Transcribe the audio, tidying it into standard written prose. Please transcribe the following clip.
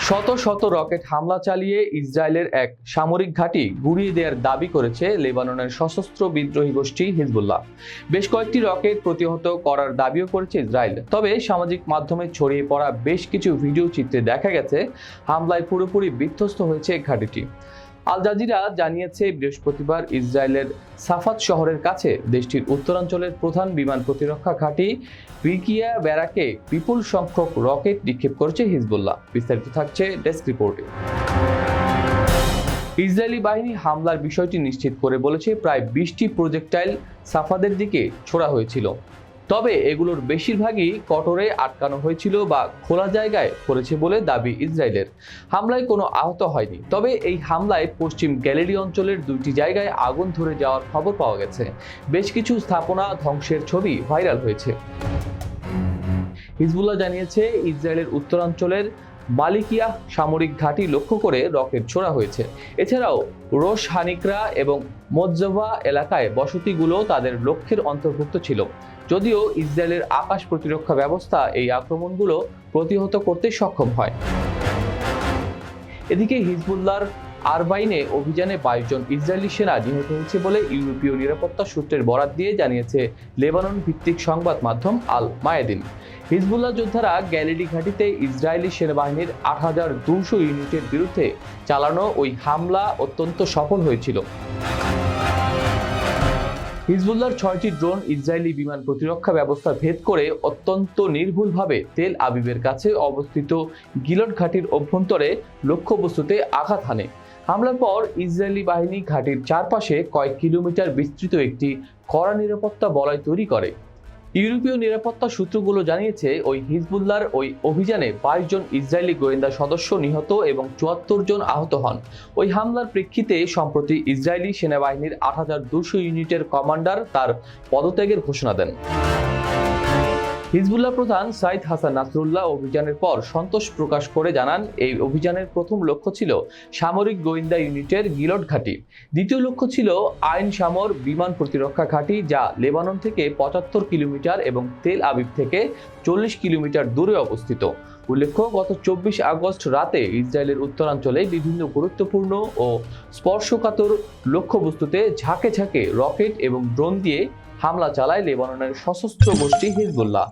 শত শত রকেট হামলা চালিয়ে ইসরায়েলের এক সামরিক ঘাঁটি গুঁড়িয়ে দেওয়ার দাবি করেছে লেবাননের সশস্ত্র বিদ্রোহী গোষ্ঠী হিজবুল্লাহ। বেশ কয়েকটি রকেট প্রতিহত করার দাবিও করেছে ইসরায়েল। তবে সামাজিক মাধ্যমে ছড়িয়ে পড়া বেশ কিছু ভিডিও চিত্রে দেখা গেছে হামলায় পুরোপুরি বিধ্বস্ত হয়েছে ঘাঁটিটি। আল জাজিরা জানিয়েছে বৃহস্পতিবার ইসরায়েলের সাফাত শহরের কাছে দেশটির উত্তরাঞ্চলের প্রধান বিমান প্রতিরক্ষা ঘাঁটি বিরকিয়া ব্যারাকে বিপুল সংখ্যক রকেট নিক্ষেপ করেছে হিজবুল্লাহ। বিস্তারিত থাকছে ডেস্ক রিপোর্টে। ইসরায়েলি বাহিনী হামলার বিষয়টি নিশ্চিত করে বলেছে প্রায় 20টি প্রজেক্টাইল সাফাদের দিকে ছোড়া হয়েছিল। তবে এগুলোর বেশিরভাগই কটরে আটকানো হয়েছিল বা খোলা জায়গায় পড়েছে বলে দাবি ইসরায়েলের। হামলায় কোনো আহত হয়নি। তবে এই হামলায় পশ্চিম গ্যালিলি অঞ্চলের 2টি জায়গায় আগুন ধরে যাওয়ার খবর পাওয়া গেছে। বেশ কিছু স্থাপনা ধ্বংসের ছবি ভাইরাল হয়েছে। হিজবুল্লাহ জানিয়েছে ইসরায়েলের উত্তরাঞ্চলের মালিকিয়া সামরিক ঘাঁটি লক্ষ্য করে রকেট ছোড়া হয়েছে। এছাড়াও রোশ হানিকরা এবং মোজ্জভা এলাকায় বসতিগুলো তাদের লক্ষ্যের অন্তর্ভুক্ত ছিল। যদিও ইসরায়েলের আকাশ প্রতিরক্ষা ব্যবস্থা এই আক্রমণগুলো প্রতিহত করতে সক্ষম হয়। এদিকে হিজবুল্লাহর আরবাইনে অভিযানে 22 জন ইসরায়েলি সেনা নিহত হয়েছে বলে ইউরোপীয় নিরাপত্তা সূত্রের বরাত দিয়ে জানিয়েছে লেবানন ভিত্তিক সংবাদ মাধ্যম আল মায়াদিন। হিজবুল্লাহ যোদ্ধারা গ্যালিলি ঘাঁটিতে ইসরায়েলি সেনাবাহিনীর 8200 ইউনিটের বিরুদ্ধে চালানো ওই হামলা অত্যন্ত সফল হয়েছিল। হিজবুল্লাহর 6টি ড্রোন ইসরায়েলি বিমান প্রতিরক্ষা ব্যবস্থা ভেদ করে অত্যন্ত নির্ভুলভাবে তেল আবিবের কাছে অবস্থিত গিলট ঘাঁটির অভ্যন্তরে লক্ষ্যবস্তুতে আঘাত হানে। হামলার পর ইসরায়েলি বাহিনী ঘাঁটির চারপাশে কয়েক কিলোমিটার বিস্তৃত একটি কড়া নিরাপত্তা বলয় তৈরি করে। ইউরোপীয় নিরাপত্তা সূত্রগুলো জানিয়েছে ওই হিজবুল্লাহর ওই অভিযানে 22 জন ইসরায়েলি গোয়েন্দা সদস্য নিহত এবং 74 জন আহত হন। ওই হামলার প্রেক্ষিতে সম্প্রতি ইসরায়েলি সেনাবাহিনীর 8200 ইউনিটের কমান্ডার তার পদত্যাগের ঘোষণা দেন। হিজবুল্লাহ প্রধান সাইদ হাসান নাসরুল্লাহ অভিযানের পর সন্তোষ প্রকাশ করে জানান, এই অভিযানের প্রথম লক্ষ্য ছিল সামরিক গোয়েন্দা ইউনিটের গিলট ঘাঁটি। দ্বিতীয় লক্ষ্য ছিল আইন সামর বিমান প্রতিরক্ষা ঘাঁটি, যা লেবানন থেকে 75 কিলোমিটার এবং তেল আবিব থেকে 40 কিলোমিটার দূরে অবস্থিত। উল্লেখ্য, গত 24 আগস্ট রাতে ইসরায়েলের উত্তরাঞ্চলে বিভিন্ন গুরুত্বপূর্ণ ও স্পর্শকাতর লক্ষ্যবস্তুতে ঝাঁকে ঝাঁকে রকেট এবং ড্রোন দিয়ে হামলা চালায় লেবাননের সশস্ত্র গোষ্ঠী হিজবুল্লাহ।